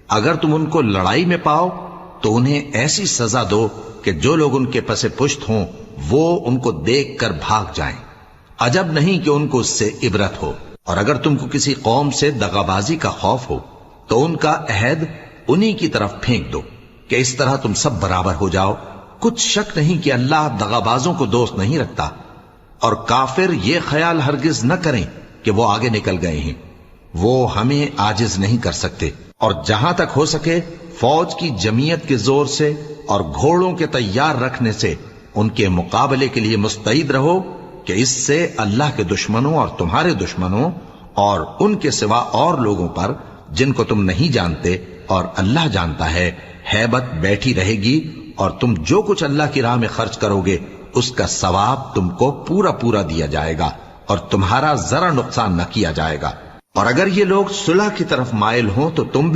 اگر تم ان کو لڑائی میں پاؤ تو انہیں ایسی سزا دو کہ جو لوگ ان کے پس پشت ہوں وہ ان کو دیکھ کر بھاگ جائیں، عجب نہیں کہ ان کو اس سے عبرت ہو۔ اور اگر تم کو کسی قوم سے دغابازی کا خوف ہو تو ان کا عہد انہی کی طرف پھینک دو کہ اس طرح تم سب برابر ہو جاؤ۔ کچھ شک نہیں کہ اللہ دغابازوں کو دوست نہیں رکھتا، اور کافر یہ خیال ہرگز نہ کریں کہ وہ آگے نکل گئے ہیں، وہ ہمیں عاجز نہیں کر سکتے۔ اور جہاں تک ہو سکے فوج کی جمعیت کے زور سے اور گھوڑوں کے تیار رکھنے سے ان کے مقابلے کے لیے مستعد رہو کہ اس سے اللہ کے دشمنوں اور تمہارے دشمنوں اور ان کے سوا اور لوگوں پر جن کو تم نہیں جانتے اور اللہ جانتا ہے ہیبت بیٹھی رہے گی، اور تم جو کچھ اللہ کی راہ میں خرچ کرو گے اس کا ثواب تم کو پورا پورا دیا جائے گا اور تمہارا ذرا نقصان نہ کیا جائے گا۔ اور اگر یہ لوگ صلح کی طرف مائل ہوں تو تم بھی